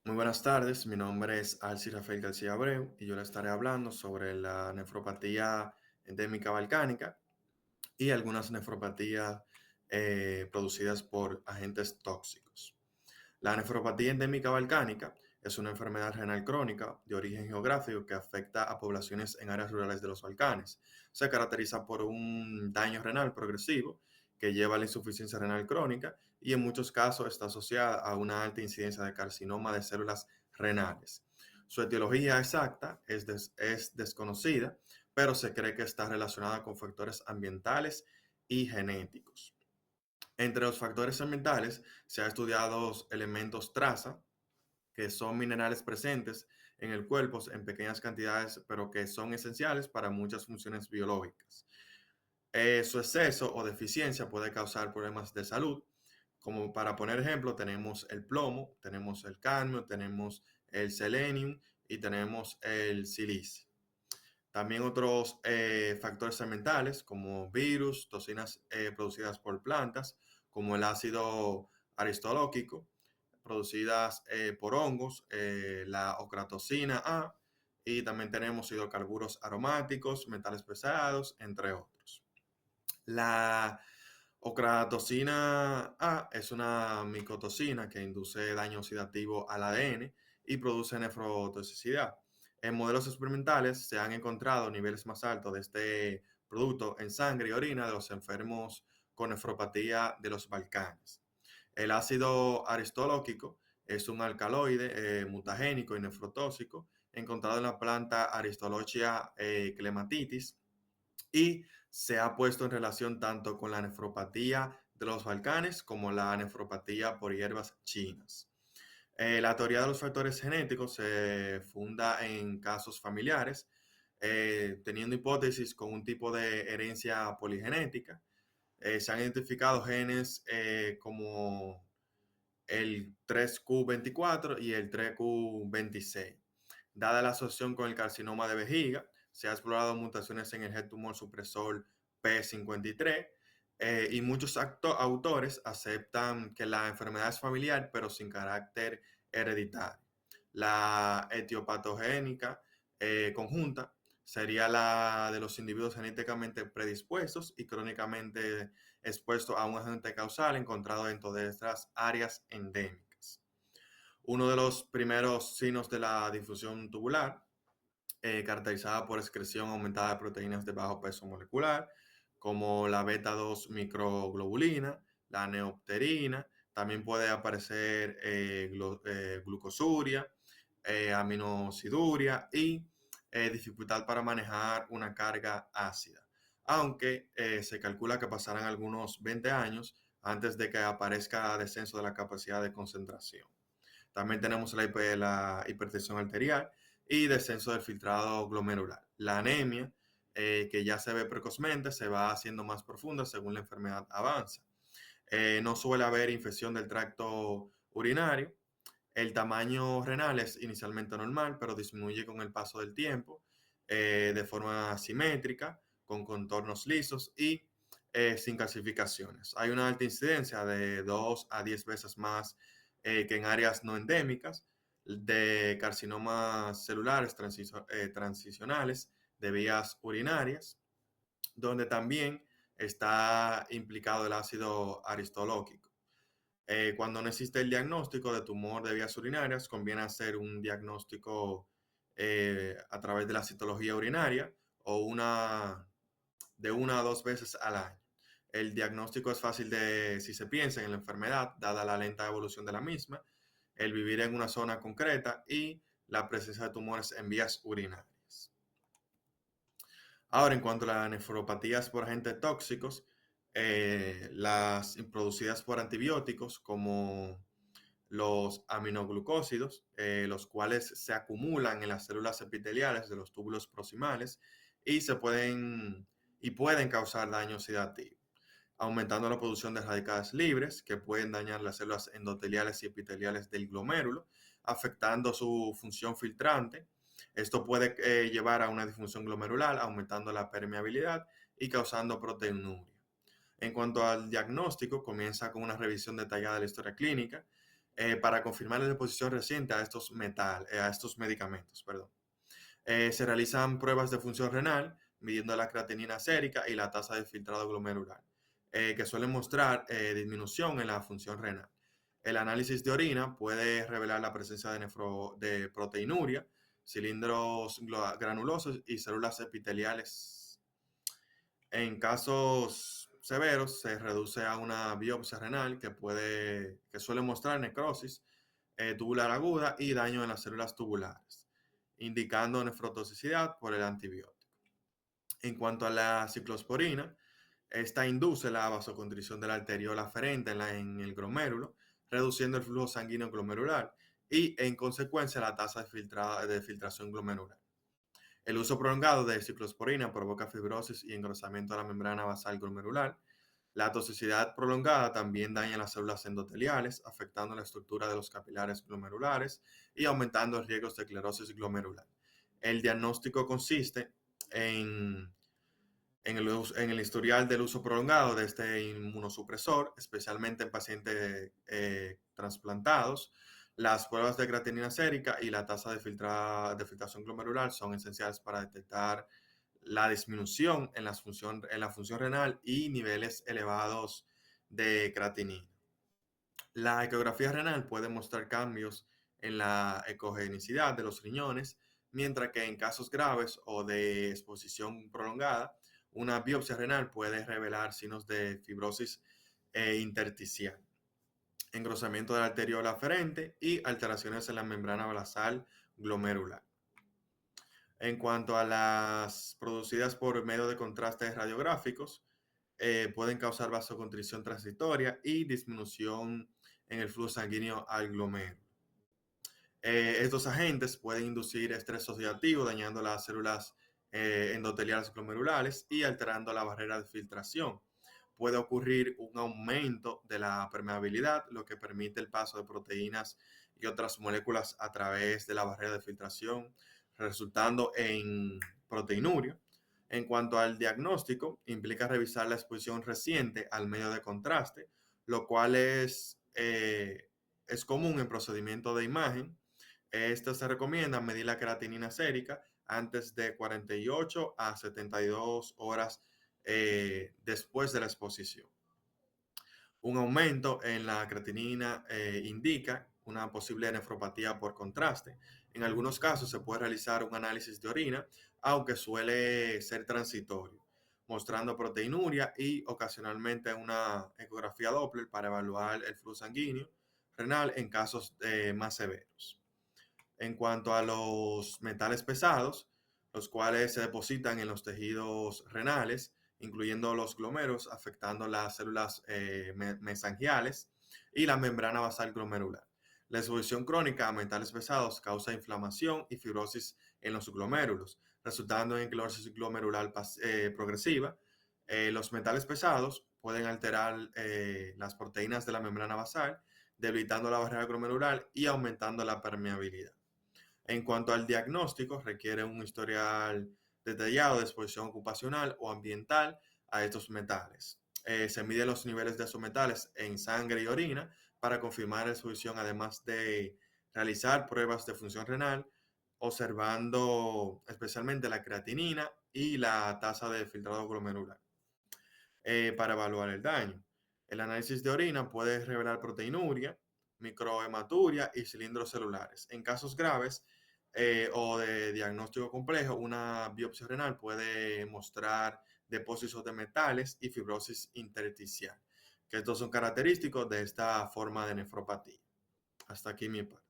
Muy buenas tardes, mi nombre es Alci Rafael García Abreu y yo le estaré hablando sobre la nefropatía endémica balcánica y algunas nefropatías producidas por agentes tóxicos. La nefropatía endémica balcánica es una enfermedad renal crónica de origen geográfico que afecta a poblaciones en áreas rurales de los Balcanes. Se caracteriza por un daño renal progresivo que lleva a la insuficiencia renal crónica y en muchos casos está asociada a una alta incidencia de carcinoma de células renales. Su etiología exacta es desconocida, pero se cree que está relacionada con factores ambientales y genéticos. Entre los factores ambientales se ha estudiado elementos traza, que son minerales presentes en el cuerpo en pequeñas cantidades, pero que son esenciales para muchas funciones biológicas. Su exceso o deficiencia puede causar problemas de salud, como para poner ejemplo, tenemos el plomo, tenemos el cadmio, tenemos el selenio y tenemos el silicio. También otros factores ambientales como virus, toxinas producidas por plantas, como el ácido aristolóquico, producidas por hongos, la ocratocina A, y también tenemos hidrocarburos aromáticos, metales pesados, entre otros. La ocratocina A es una micotoxina que induce daño oxidativo al ADN y produce nefrotoxicidad. En modelos experimentales se han encontrado niveles más altos de este producto en sangre y orina de los enfermos con nefropatía de los Balcanes. El ácido aristolóquico es un alcaloide mutagénico y nefrotóxico encontrado en la planta Aristolochia clematitis y se ha puesto en relación tanto con la nefropatía de los Balcanes como la nefropatía por hierbas chinas. La teoría de los factores genéticos se funda en casos familiares, teniendo hipótesis con un tipo de herencia poligenética. Se han identificado genes como el 3q24 y el 3q26. Dada la asociación con el carcinoma de vejiga, se ha explorado mutaciones en el gen tumor supresor P53 y muchos autores aceptan que la enfermedad es familiar pero sin carácter hereditario. La etiopatogénica conjunta sería la de los individuos genéticamente predispuestos y crónicamente expuestos a un agente causal encontrado dentro de estas áreas endémicas. Uno de los primeros signos de la difusión tubular, caracterizada por excreción aumentada de proteínas de bajo peso molecular, como la beta 2 microglobulina, la neopterina, también puede aparecer glucosuria, aminosiduria y dificultad para manejar una carga ácida, aunque se calcula que pasarán algunos 20 años antes de que aparezca descenso de la capacidad de concentración. También tenemos la hipertensión arterial y descenso del filtrado glomerular. La anemia, que ya se ve precozmente, se va haciendo más profunda según la enfermedad avanza. No suele haber infección del tracto urinario. El tamaño renal es inicialmente normal, pero disminuye con el paso del tiempo de forma simétrica, con contornos lisos y sin calcificaciones. Hay una alta incidencia de 2 a 10 veces más que en áreas no endémicas de carcinomas celulares transicionales de vías urinarias, donde también está implicado el ácido aristolóquico. Cuando no existe el diagnóstico de tumor de vías urinarias, conviene hacer un diagnóstico a través de la citología urinaria o de una a dos veces al año. El diagnóstico es fácil si se piensa en la enfermedad, dada la lenta evolución de la misma, el vivir en una zona concreta y la presencia de tumores en vías urinarias. Ahora, en cuanto a las nefropatías por agentes tóxicos, las producidas por antibióticos como los aminoglucósidos, los cuales se acumulan en las células epiteliales de los túbulos proximales y pueden causar daño oxidativo, aumentando la producción de radicales libres que pueden dañar las células endoteliales y epiteliales del glomérulo, afectando su función filtrante. Esto puede llevar a una disfunción glomerular, aumentando la permeabilidad y causando proteinuria. En cuanto al diagnóstico, comienza con una revisión detallada de la historia clínica, para confirmar la exposición reciente a estos medicamentos. Perdón. Se realizan pruebas de función renal, midiendo la creatinina sérica y la tasa de filtrado glomerular, que suelen mostrar disminución en la función renal. El análisis de orina puede revelar la presencia de proteinuria, cilindros granulosos y células epiteliales. En casos severos, se reduce a una biopsia renal que suele mostrar necrosis tubular aguda y daño en las células tubulares, indicando nefrotoxicidad por el antibiótico. En cuanto a la ciclosporina, esta induce la vasoconstricción de la arteriola aferente en el glomérulo, reduciendo el flujo sanguíneo glomerular y, en consecuencia, la tasa de filtración glomerular. El uso prolongado de ciclosporina provoca fibrosis y engrosamiento de la membrana basal glomerular. La toxicidad prolongada también daña las células endoteliales, afectando la estructura de los capilares glomerulares y aumentando el riesgo de esclerosis glomerular. El diagnóstico consiste en, en el historial del uso prolongado de este inmunosupresor, especialmente en pacientes trasplantados. Las pruebas de creatinina sérica y la tasa de filtración glomerular son esenciales para detectar la disminución en en la función renal y niveles elevados de creatinina. La ecografía renal puede mostrar cambios en la ecogenicidad de los riñones, mientras que en casos graves o de exposición prolongada, una biopsia renal puede revelar signos de fibrosis intersticial, engrosamiento de la arteriola aferente y alteraciones en la membrana basal glomerular. En cuanto a las producidas por medio de contrastes radiográficos, pueden causar vasoconstricción transitoria y disminución en el flujo sanguíneo al glomérulo. Estos agentes pueden inducir estrés oxidativo, dañando las células endoteliales glomerulares y alterando la barrera de filtración. Puede ocurrir un aumento de la permeabilidad, lo que permite el paso de proteínas y otras moléculas a través de la barrera de filtración, resultando en proteinuria. En cuanto al diagnóstico, implica revisar la exposición reciente al medio de contraste, lo cual es común en procedimiento de imagen. Esto se recomienda medir la creatinina sérica antes de 48 a 72 horas después de la exposición. Un aumento en la creatinina indica una posible nefropatía por contraste. En algunos casos se puede realizar un análisis de orina, aunque suele ser transitorio, mostrando proteinuria y ocasionalmente una ecografía Doppler para evaluar el flujo sanguíneo renal en casos más severos. En cuanto a los metales pesados, los cuales se depositan en los tejidos renales, incluyendo los glómerulos, afectando las células mesangiales y la membrana basal glomerular. La exposición crónica a metales pesados causa inflamación y fibrosis en los glomérulos, resultando en clorosis glomerular progresiva. Los metales pesados pueden alterar las proteínas de la membrana basal, debilitando la barrera glomerular y aumentando la permeabilidad. En cuanto al diagnóstico, requiere un historial detallado de exposición ocupacional o ambiental a estos metales. Se miden los niveles de esos metales en sangre y orina para confirmar la exposición, además de realizar pruebas de función renal, observando especialmente la creatinina y la tasa de filtrado glomerular para evaluar el daño. El análisis de orina puede revelar proteinuria, microhematuria y cilindros celulares. En casos graves o de diagnóstico complejo, una biopsia renal puede mostrar depósitos de metales y fibrosis intersticial, que estos son característicos de esta forma de nefropatía. Hasta aquí mi parte.